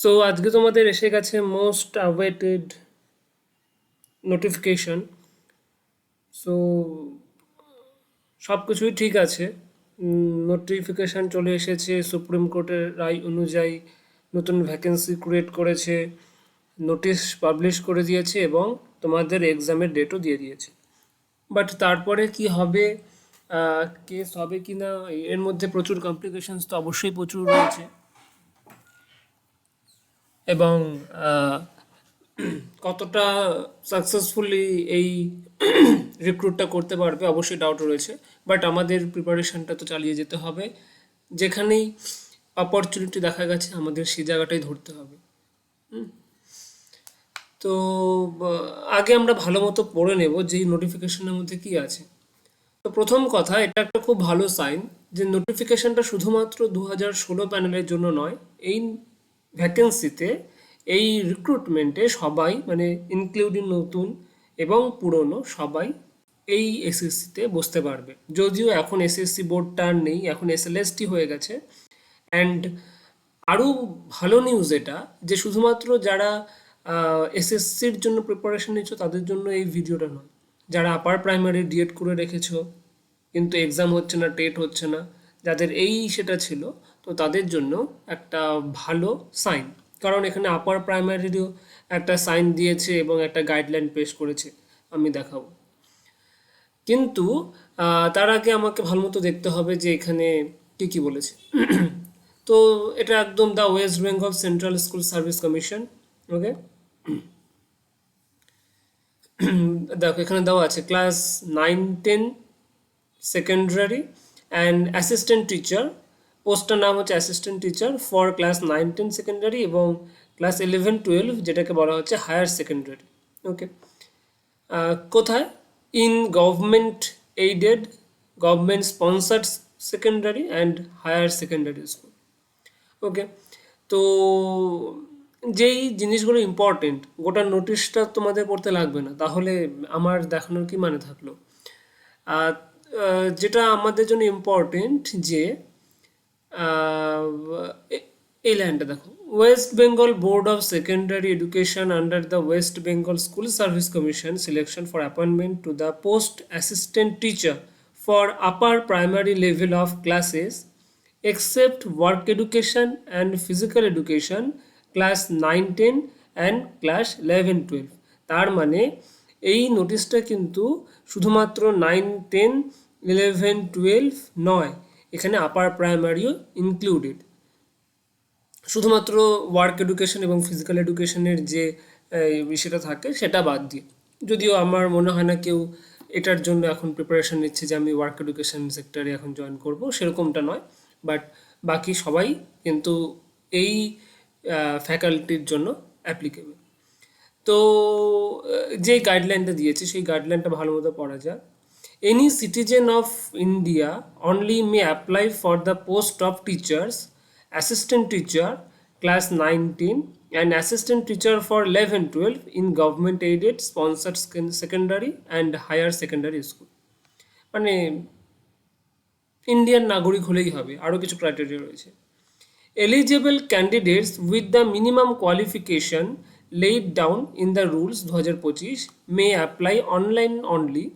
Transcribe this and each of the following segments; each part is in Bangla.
সো আজকে তোমাদের এসে গেছে মোস্ট অ্যাওয়েটেড নোটিফিকেশন। সো সব কিছুই ঠিক আছে। নোটিফিকেশান চলে এসেছে, সুপ্রিম কোর্টের রায় অনুযায়ী নতুন ভ্যাকেন্সি ক্রিয়েট করেছে, নোটিশ পাবলিশ করে দিয়েছে এবং তোমাদের এক্সামের ডেটও দিয়ে দিয়েছে। বাট তারপরে কি হবে, কেস হবে কি না, এর মধ্যে প্রচুর কমপ্লিকেশনস তো অবশ্যই প্রচুর রয়েছে। এবং কতটা সাকসেসফুলি এই রিক্রুটটা করতে পারবে অবশ্যই ডাউট রয়েছে। বাট আমাদের প্রিপারেশনটা তো চালিয়ে যেতে হবে। যেখানেই অপরচুনিটি দেখা গেছে আমাদের সেই জায়গাটাই ধরতে হবে। তো আগে আমরা ভালো মতো পড়ে নেব যে এই নোটিফিকেশনের মধ্যে কি আছে। তো প্রথম কথা, এটা একটা খুব ভালো সাইন যে নোটিফিকেশনটা শুধুমাত্র 2016 প্যানেলের জন্য নয়। এই ভ্যাকেন্সিতে, এই রিক্রুটমেন্টে সবাই, মানে ইনক্লুডিং নতুন এবং পুরনো সবাই এই এসএসসিতে বসতে পারবে। যদিও এখন এসএসসি বোর্ডটা আর নেই, এখন এসএলএসটি হয়ে গেছে। অ্যান্ড আরও ভালো নিউজ এটা যে শুধুমাত্র যারা এসএসসির জন্য প্রিপারেশন নিচ্ছ তাদের জন্য এই ভিডিওটা নয়। যারা আপার প্রাইমারি ডিএড করে রেখেছো কিন্তু এক্সাম হচ্ছে না, টেট হচ্ছে না, যাদের এই সেটা ছিল, তো তাদের জন্য একটা ভালো সাইন। কারণ এখানে আপার প্রাইমারিরও একটা সাইন দিয়েছে এবং একটা গাইডলাইন পেশ করেছে, আমি দেখাবো। কিন্তু তার আগে আমাকে ভালো মতো দেখতে হবে যে এখানে কী কী বলেছে। তো এটা একদম the West Bengal central school service commission. Okay, দেখো এখানে দেওয়া আছে class 9-10 secondary and assistant teacher. পোস্টটার নাম হচ্ছে assistant teacher for class 9-10 secondary এবং ক্লাস 11-12 যেটাকে বলা হচ্ছে হায়ার সেকেন্ডারি। ওকে, কোথায়? In government aided, government sponsored secondary and higher secondary school. Okay, তো যেই জিনিসগুলো ইম্পর্টেন্ট, গোটা নোটিশটা তোমাদের পড়তে লাগবে না, তাহলে আমার দেখানোর কি মানে থাকলো। আর যেটা আমাদের জন্য ইম্পর্টেন্ট যে এই লাইনটা দেখো, West Bengal board of secondary education under the West Bengal school service commission selection for appointment to the post assistant teacher for upper primary level of classes except work education and physical education class 9-10 and class 11-12। তার মানে এই নোটিশটা কিন্তু শুধুমাত্র 9-10-11-12 নয়, এখানে আপার প্রাইমারিও ইনক্লুডেড। শুধুমাত্র ওয়ার্ক এডুকেশন এবং ফিজিক্যাল এডুকেশনের যে বিষয়টা থাকে সেটা বাদ দিয়ে। যদিও আমার মনে হয় না কেউ এটার জন্য এখন প্রিপারেশন নিচ্ছে যে আমি ওয়ার্ক এডুকেশন সেক্টরে এখন জয়েন করব, সেরকমটা নয়। বাট বাকি সবাই কিন্তু এই ফ্যাকাল্টির জন্য অ্যাপ্লিকেবল। তো যে গাইডলাইনটা দিয়েছে সেই গাইডলাইনটা ভালো মতো পড়া যায়। Any citizen of India only may apply for the post of teachers, assistant teacher class 9-10 and assistant teacher for 11-12 in government aided sponsored secondary and higher secondary school. মানে ইন্ডিয়ান নাগরিক হলেই হবে, আরও কিছু ক্রাইটেরিয়া রয়েছে। Eligible candidates with the minimum qualification laid down in the rules 2025 may apply online only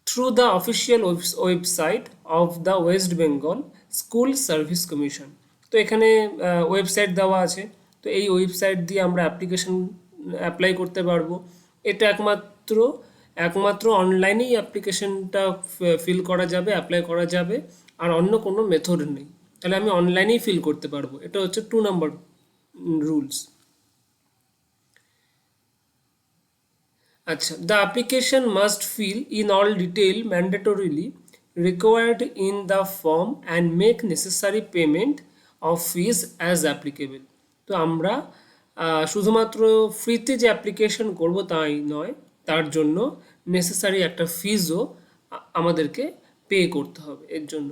through the official website of the West Bengal School Service Commission। তো এখানে ওয়েবসাইট দেওয়া আছে, তো এই ওয়েবসাইট দিয়ে আমরা অ্যাপ্লাই করতে পারবো। এটা একমাত্র একমাত্র অনলাইনেই অ্যাপ্লিকেশনটা ফিল করা যাবে, অ্যাপ্লাই করা যাবে, আর অন্য কোনো মেথড নেই। তাহলে আমি অনলাইনেই ফিল করতে পারবো, এটা হচ্ছে 2 নম্বর রুলস। আচ্ছা, the application must fill in all detail mandatorily required in the form and make necessary payment of fees as applicable. তো আমরা শুধুমাত্র ফ্রিতে যে অ্যাপ্লিকেশন করব তাই নয়, তার জন্য নেসেসারি একটা ফিজও আমাদেরকে পে করতে হবে এর জন্য।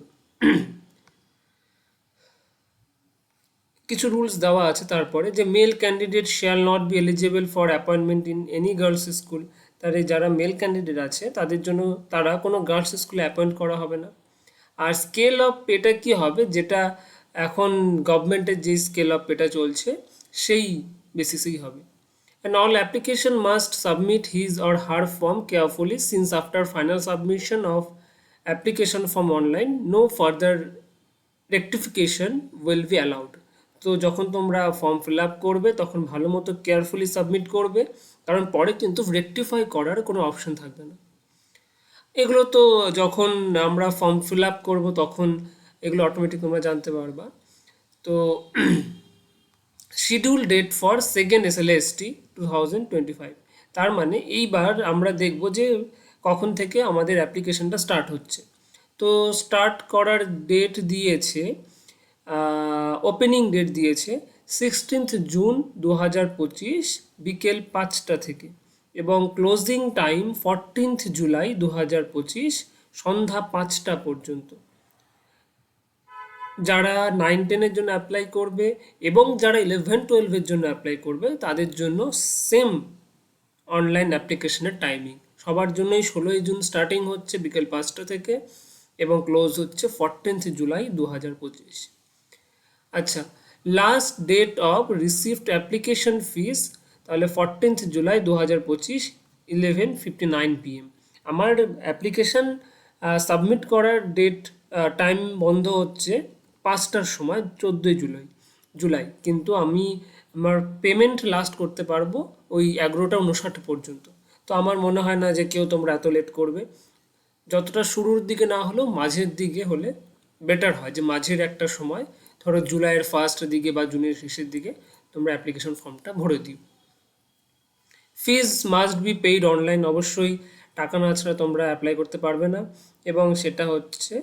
কিছু রুলস দেওয়া আছে তারপরে, যে male candidate shall not be eligible for appointment in any girls school. তাহলে যারা মেল ক্যান্ডিডেট আছে তাদের জন্য তারা কোনো গার্লস স্কুলে অ্যাপয়েন্ট করা হবে না। আর স্কেল অফ পেটা কি হবে, যেটা এখন গভর্নমেন্টের যে স্কেল আপ এটা চলছে সেই বেসিসেই হবে। And all application must submit his or her form carefully since after final submission of application form online no further rectification will be allowed. তো যখন তোমরা ফর্ম ফিল আপ করবে তখন ভালো মতো কেয়ারফুলি সাবমিট করবে, কারণ পরে কিন্তু রেকটিফাই করার কোনো অপশন থাকবে না। এগুলো তো যখন আমরা ফর্ম ফিল আপ করবো তখন এগুলো অটোমেটিক তোমরা জানতে পারবা। তো schedule date for second SLST 2025, তার মানে এইবার আমরা দেখব যে কখন থেকে আমাদের অ্যাপ্লিকেশনটা স্টার্ট হচ্ছে। তো স্টার্ট করার ডেট দিয়েছে, ওপেনিং ডেট দিয়েছে 16th জুন 2025 বিকেল 5টা থেকে, এবং ক্লোজিং টাইম 14th জুলাই 2025 সন্ধ্যা 5টা পর্যন্ত। যারা 9-10-এর জন্য অ্যাপ্লাই করবে এবং যারা 11-12-এর জন্য অ্যাপ্লাই করবে তাদের জন্য সেম অনলাইন অ্যাপ্লিকেশনের টাইমিং সবার জন্যই 16ই জুন স্টার্টিং হচ্ছে বিকেল 5টা থেকে এবং ক্লোজ হচ্ছে 14th জুলাই 2025। আচ্ছা, last date of received application fees তাহলে 14th জুলাই 2025 11:59 PM। আমার অ্যাপ্লিকেশন সাবমিট করার ডেট টাইম বন্ধ হচ্ছে 5টার সময় 14ই জুলাই, কিন্তু আমি আমার পেমেন্ট লাস্ট করতে পারবো ওই 11টা 59 পর্যন্ত। তো আমার মনে হয় না যে কেউ তোমরা এত লেট করবে। যতটা শুরুর দিকে না হলেও মাঝের দিকে হলে বেটার হয়, যে মাঝের একটা সময় ধরো জুলাইয়ের ফার্স্ট দিকে বা জুনের শেষের দিকে তোমরা অ্যাপ্লিকেশন ফর্মটা ভরে দিও। ফিজ মাস্ট বি পেইড অনলাইন, অবশ্যই টাকা না ছাড়া তোমরা অ্যাপ্লাই করতে পারবে না, এবং সেটা হচ্ছে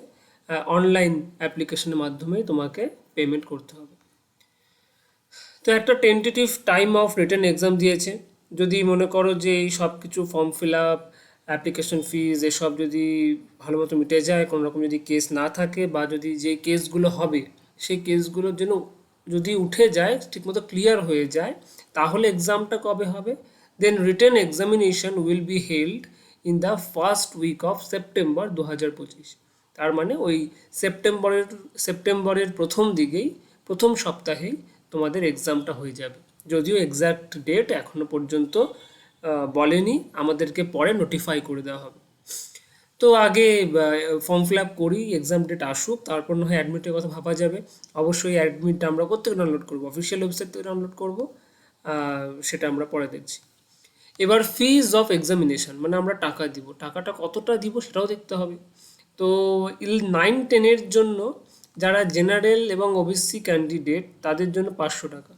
অনলাইন অ্যাপ্লিকেশনের মাধ্যমেই তোমাকে পেমেন্ট করতে হবে। তো একটা tentative time of written exam দিয়েছে। যদি মনে করো যে এই সব কিছু form fill up, application fees এসব যদি ভালো মতো মিটে যায়, কোনো রকম যদি কেস না থাকে, বা যদি যে কেসগুলো হবে সেই কেসগুলোর জন্য যদি উঠে যায়, ঠিকমতো ক্লিয়ার হয়ে যায়, তাহলে এক্সামটা কবে হবে? Then written examination will be held in the first week of September 2025। তার মানে ওই সেপ্টেম্বরের প্রথম দিকেই, প্রথম সপ্তাহেই তোমাদের এক্সামটা হয়ে যাবে। যদিও এক্স্যাক্ট ডেট এখনো পর্যন্ত বলেনি, আমাদেরকে পরে নোটিফাই করে দেওয়া হবে। তো আগে ফর্ম ফিল আপ করি, এক্সাম ডেট আসুক, তারপর না হয় অ্যাডমিটের কথা ভাবা যাবে। অবশ্যই অ্যাডমিটটা আমরা কোত্থেকে ডাউনলোড করবো? অফিসিয়াল ওয়েবসাইট থেকে ডাউনলোড করবো, সেটা আমরা পরে দেখছি। এবার ফিজ অফ এক্সামিনেশন, মানে আমরা টাকা দিব, টাকাটা কতটা দিব সেটাও দেখতে হবে। তো 9-10-এর জন্য যারা জেনারেল এবং ওবিসি ক্যান্ডিডেট তাদের জন্য 500 টাকা।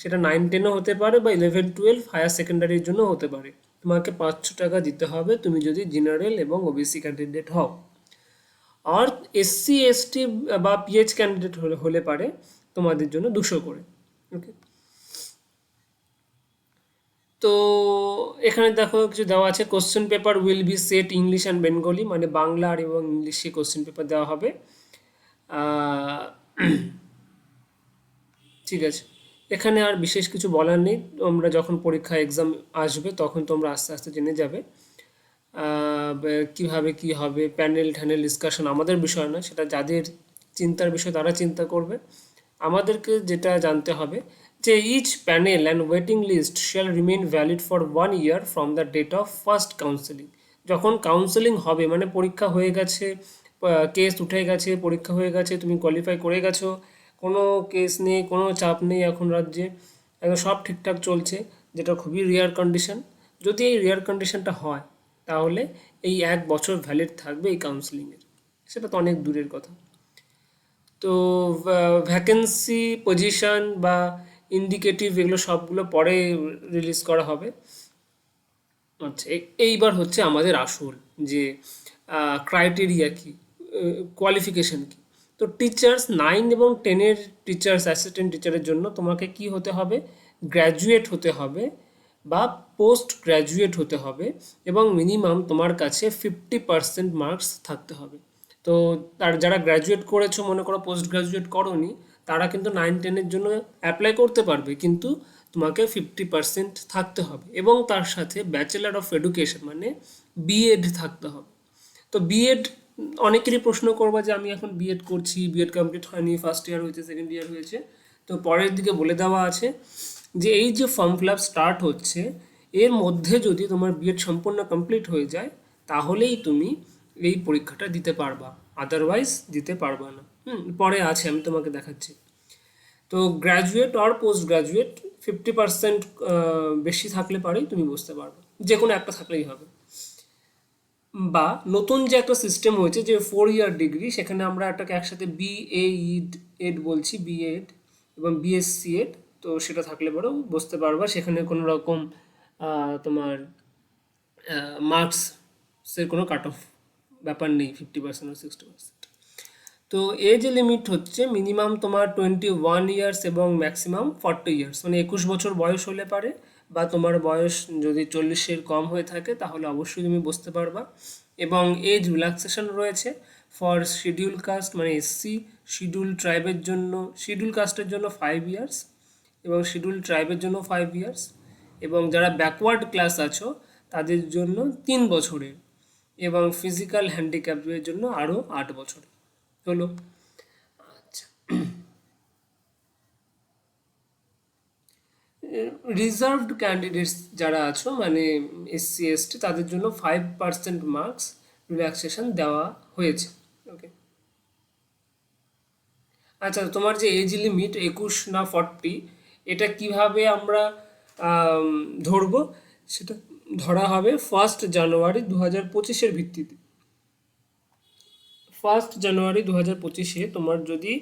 সেটা 9-10ও হতে পারে বা 11-12 হায়ার সেকেন্ডারির জন্য হতে পারে। তোমাকে 500 টাকা দিতে হবে তুমি যদি জেনারেল এবং ওবিসি ক্যান্ডিডেট হও। আর SC ST বা PH ক্যান্ডিডেট হলে পারে তোমাদের জন্য 200 করে। ওকে, তো এখানে দেখো কিছু দেওয়া আছে। Question paper will be set English and Bengali, মানে বাংলা আর এবং ইংলিশে কোশ্চেন পেপার দেওয়া হবে। ঠিক আছে, এখানে আর বিশেষ কিছু বলার নেই। তোমরা যখন পরীক্ষা এক্সাম আসবে তখন তোমরা আস্তে আস্তে জেনে যাবে কিভাবে কি হবে। প্যানেল ট্যানেল ডিসকাশন আমাদের বিষয় না, সেটা যাদের চিন্তার বিষয় তারা চিন্তা করবে। আমাদেরকে যেটা জানতে হবে যে each panel and waiting list shall remain valid for 1 year from the date of first counselling. যখন কাউন্সেলিং হবে, মানে পরীক্ষা হয়ে গেছে, কেস উঠে গেছে, পরীক্ষা হয়ে গেছে, তুমি কোয়ালিফাই করে গেছো, কোনো কেস নেই, কোনো চাপ নেই এখন রাজ্যে, এখন সব ঠিকঠাক চলছে, যেটা খুবই রেয়ার কন্ডিশন। যদি এই রেয়ার কন্ডিশনটা হয় তাহলে এই 1 বছর ভ্যালিড থাকবে এই কাউন্সেলিংয়ের, সেটা তো অনেক দূরের কথা। তো ভ্যাকেন্সি, পজিশন বা ইন্ডিকেটিভ এগুলো সবগুলো পরে রিলিজ করা হবে। আচ্ছা, এইবার হচ্ছে আমাদের আসল যে ক্রাইটেরিয়া কি, কোয়ালিফিকেশন কি। তো টিচার্স 9 এবং 10-এর টিচার্স, অ্যাসিস্ট্যান্ট টিচারের জন্য তোমাকে কি হতে হবে? গ্র্যাজুয়েট হতে হবে বা পোস্ট গ্র্যাজুয়েট হতে হবে, এবং মিনিমাম তোমার কাছে 50% মার্কস থাকতে হবে। তো তার যারা গ্র্যাজুয়েট করেছো, মনে করো পোস্ট গ্র্যাজুয়েট করোনি, তারা কিন্তু 9-10-এর জন্য অ্যাপ্লাই করতে পারবে, কিন্তু তোমাকে 50% থাকতে হবে, এবং তার সাথে ব্যাচেলার অফ এডুকেশন মানে বিএড থাকতে হবে। তো বিএড অনেকেরই প্রশ্ন করবা যে আমি এখন বিএড করছি, বিএড কমপ্লিট হয়নি, ফার্স্ট ইয়ার হয়েছে, সেকেন্ড ইয়ার হয়েছে। তো পরের দিকে বলে দেওয়া আছে যে এই যে ফর্ম ফিল আপ স্টার্ট হচ্ছে, এর মধ্যে যদি তোমার বিএড সম্পূর্ণ কমপ্লিট হয়ে যায় তাহলেই তুমি এই পরীক্ষাটা দিতে পারবা, আদারওয়াইজ দিতে পারবা না। পরে আছে, আমি তোমাকে দেখাচ্ছি। তো গ্র্যাজুয়েট আর পোস্ট গ্র্যাজুয়েট 50% বেশি থাকলে পারেই তুমি বুঝতে পারবে, যে কোনো একটা থাকলেই হবে। বা নতুন যে একটা সিস্টেম হয়েছে যে 4 ইয়ার ডিগ্রি, সেখানে আমরা এটাকে একসাথে এড বলছি, বিএড এবং বিএসসি এড। তো সেটা থাকলে পরেও বুঝতে পারবা, সেখানে কোনো রকম তোমার মার্কসের কোনো কাট অফ ব্যাপার নেই, 50% or 60%। তো এজ লিমিট হচ্ছে মিনিমাম তোমার 21 ইয়ার্স এবং ম্যাক্সিমাম 40 ইয়ার্স, মানে 21 বছর বয়স হলে পারে, বা তোমার বয়স যদি 40-এর কম হয়ে থাকে তাহলে অবশ্যই তুমি বুঝতে পারবা। এবং এজ রিল্যাক্সেশন রয়েছে ফর শিডিউল কাস্ট, মানে এসসি, শিডিউল ট্রাইবের জন্য, শিডিউল কাস্টের জন্য 5 ইয়ার্স এবং শিডিউল ট্রাইবের জন্য 5 ইয়ার্স, এবং যারা ব্যাকওয়ার্ড ক্লাস আছো তাদের জন্য 3 বছরের, এবং ফিজিক্যাল হ্যান্ডিক্যাপের জন্য আরও 8 বছর হলো। আচ্ছা, রিজার্ভড ক্যান্ডিডেটস যারা আছো, মানে এসসি এসটি, তাদের জন্য 5% মার্কস রিল্যাক্সেশন দেওয়া হয়েছে। ওকে, আচ্ছা, তোমার যে এজ লিমিট 21 না 40, এটা কিভাবে আমরা ধরবো, সেটা ধরা হবে 1 জানুয়ারি 2025-এর ভিত্তিতে। 1 জানুয়ারি 2025-এ তোমার যদি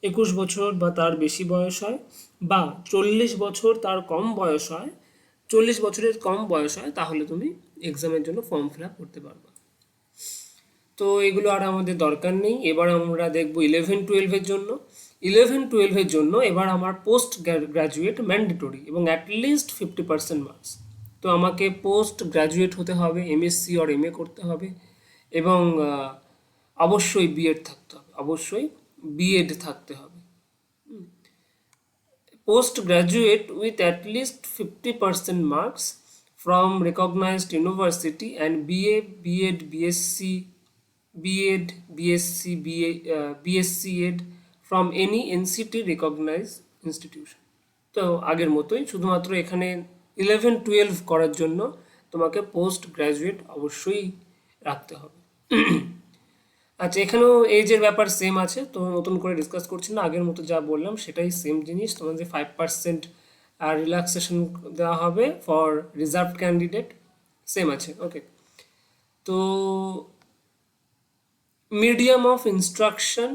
21 বছর বা তার বেশি বয়স হয়, বা 40 বছর তার কম বয়স হয়, 40 বছরের কম বয়স হয়, তাহলে তুমি এক্সামের জন্য ফর্ম ফিল আপ করতে পারবে। তো এগুলো আর আমাদের দরকার নেই। এবার আমরা দেখব 11-12-এর জন্য। 11-12-এর জন্য এবার আমার পোস্ট গ্র্যাজুয়েট ম্যান্ডেটরি এবং অ্যাটলিস্ট 50% মার্কস। তো আমাকে পোস্ট গ্র্যাজুয়েট হতে হবে, এমএসসি অর এমএ করতে হবে, এবং অবশ্যই বিএড থাকতে হবে, অবশ্যই বিএড থাকতে হবে। Post graduate with at least 50% marks from recognized university, and BA, B.Ed, BSc, B.Ed, BSc, BSc Ed from any NCT recognized institution. তো আগের মতোই, শুধুমাত্র এখানে 11-12 করার জন্য তোমাকে পোস্ট গ্র্যাজুয়েট অবশ্যই রাখতে হবে। আচ্ছা, এখানেও এজের ব্যাপার সেম আছে, তো নতুন করে ডিসকাস করছি না, আগের মতো যা বললাম সেটাই সেম জিনিস। তোমাদের 5% রিল্যাক্সেশন দেওয়া হবে ফর রিজার্ভড ক্যান্ডিডেট, সেম আছে। ওকে, তো মিডিয়াম অফ ইনস্ট্রাকশন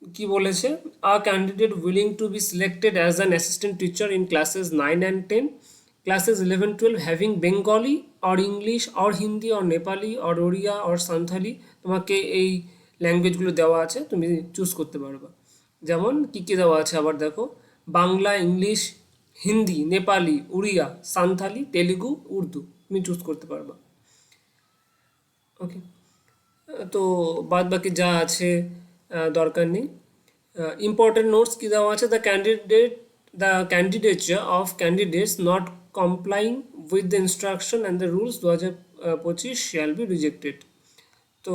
কি বলেছে, আ candidate willing to B selected as an assistant teacher in classes 9 and 10, classes 11-12 having Bengali or English or Hindi or Nepali or Oriya or Santali, তোমাকে এই ল্যাঙ্গুয়েজগুলো দেওয়া আছে, তুমি চুজ করতে পারবা। যেমন কী কী দেওয়া আছে আবার দেখো, বাংলা, ইংলিশ, হিন্দি, নেপালি, উড়িয়া, সান্থালি, তেলুগু, উর্দু, তুমি চুজ করতে পারবা। ওকে, তো বাদ বাকি যা আছে দরকার নেই। ইম্পর্টেন্ট নোটস কী দেওয়া আছে, the candidature of candidates not কমপ্লাইং with the instruction and the rules 2025 shall be rejected. তো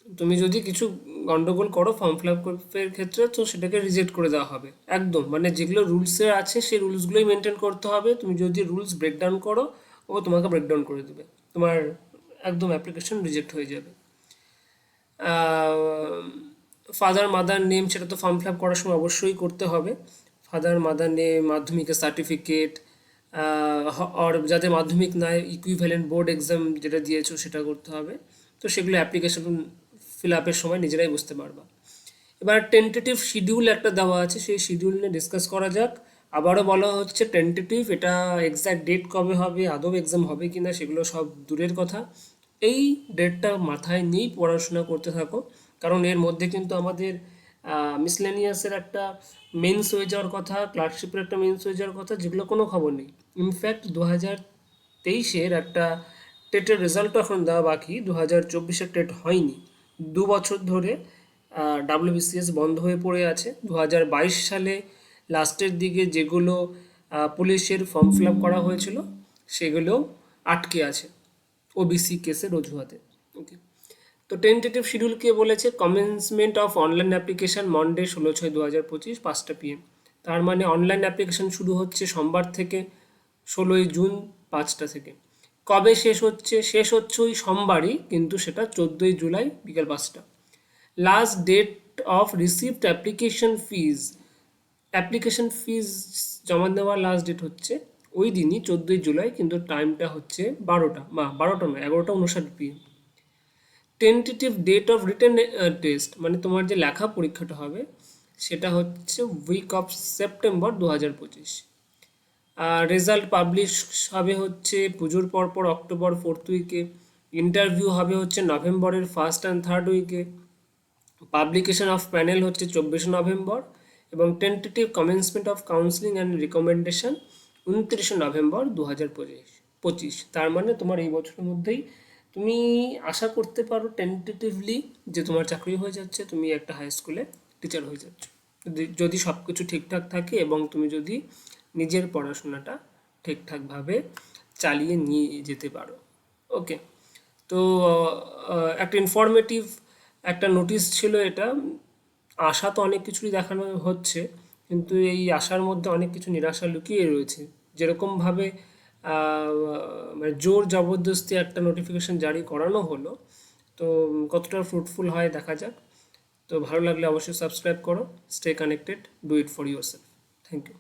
তুমি যদি কিছু গন্ডগোল করো ফর্ম ফিল আপের ক্ষেত্রে, তো সেটাকে রিজেক্ট করে দেওয়া হবে একদম, মানে যেগুলো রুলসে আছে সেই রুলসগুলোই মেনটেন করতে হবে। তুমি যদি রুলস ব্রেকডাউন করো, ও তোমাকে ব্রেকডাউন করে দেবে, তোমার একদম অ্যাপ্লিকেশন রিজেক্ট হয়ে যাবে। ফাদার মাদার নেম, সেটা তো ফর্ম ফিল আপ করার সময় অবশ্যই করতে হবে। ফাদার মাদার নেম, মাধ্যমিকের সার্টিফিকেট, আর যাদের মাধ্যমিক নাই ইকুইভ্যালেন্ট বোর্ড এক্সাম যেটা দিয়েছো সেটা করতে হবে। তো সেগুলো অ্যাপ্লিকেশন ফিল আপের সময় নিজেরাই বুঝতে পারবা। এবার টেন্টেটিভ শিডিউল একটা দেওয়া আছে, সেই শিডিউল নিয়ে ডিসকাস করা যাক। আবারও বলা হচ্ছে টেন্টেটিভ, এটা এক্স্যাক্ট ডেট কবে হবে, আদৌ এক্সাম হবে কি না সেগুলো সব দূরের কথা। এই ডেটটা মাথায় নিয়েই পড়াশোনা করতে থাকো, কারণ এর মধ্যে কিন্তু আমাদের মিসলেনিয়াসের একটা মেন্স হয়ে যাওয়ার কথা, ক্লার্কশিপের একটা মেন্স হয়ে যাওয়ার কথা, যেগুলো কোনো খবর নেই। ইনফ্যাক্ট 2023-এর একটা টেটের রেজাল্টও এখন দেওয়া বাকি, 2024-এর টেট হয়নি। 2 বছর ধরে ডাব্লিউবিসিএস বন্ধ হয়ে পড়ে আছে। 2022 সালে লাস্টের দিকে যেগুলো পুলিশের ফর্ম ফিল আপ করা হয়েছিল সেগুলো আটকে আছে। ওবিসি কেসের অজুহাতে। ওকে, তো টেন্টেটিভ শিডিউল কে বলেছে commencement of online application Monday 16/6/2025 5টা PM। তার মানে অনলাইন অ্যাপ্লিকেশন শুরু হচ্ছে সোমবার থেকে 16ই জুন 5টা থেকে। কবে শেষ হচ্ছে? শেষ হচ্ছে ওই সোমবারই, কিন্তু সেটা 14ই জুলাই বিকেল 5টা। Last date of received application fees জমা দেওয়ার লাস্ট ডেট হচ্ছে ওই দিনই 14ই জুলাই, কিন্তু টাইমটা হচ্ছে 12টা নয় 11:59 PM। Tentative date of written test মানে তোমার যে লেখা পরীক্ষাটা হবে সেটা হচ্ছে উইক অফ সেপ্টেম্বর 2025। আর রেজাল্ট পাবলিশ হবে হচ্ছে পুজোর পরপর অক্টোবর 4th উইকে। ইন্টারভিউ হবে হচ্ছে নভেম্বরের 1st and 3rd উইকে। পাবলিকেশন অফ প্যানেল হচ্ছে 24শে নভেম্বর, এবং tentative commencement of counselling and recommendation 29শে নভেম্বর 2025। তার মানে তোমার এই বছরের মধ্যেই তুমি আশা করতে পারো টেন্টেটিভলি যে তোমার চাকরি হয়ে যাচ্ছে, তুমি একটা হাই স্কুলে টিচার হয়ে যাচ্ছ, যদি সব কিছু ঠিকঠাক থাকে এবং তুমি যদি নিজের পড়াশোনাটা ঠিকঠাকভাবে চালিয়ে নিয়ে যেতে পারো। ওকে, তো একটা ইনফরমেটিভ একটা নোটিশ ছিল এটা। আশা তো অনেক কিছুই দেখানো হচ্ছে, কিন্তু এই আশার মধ্যে অনেক কিছু নিরাশা লুকিয়ে রয়েছে। যেরকমভাবে মানে জোর জবরদস্তি একটা নোটিফিকেশন জারি করানো হলো, তো কতটা ফ্রুটফুল হয় দেখা যাক। তো ভালো লাগলে অবশ্যই সাবস্ক্রাইব করো, stay connected, do it for yourself. Thank you.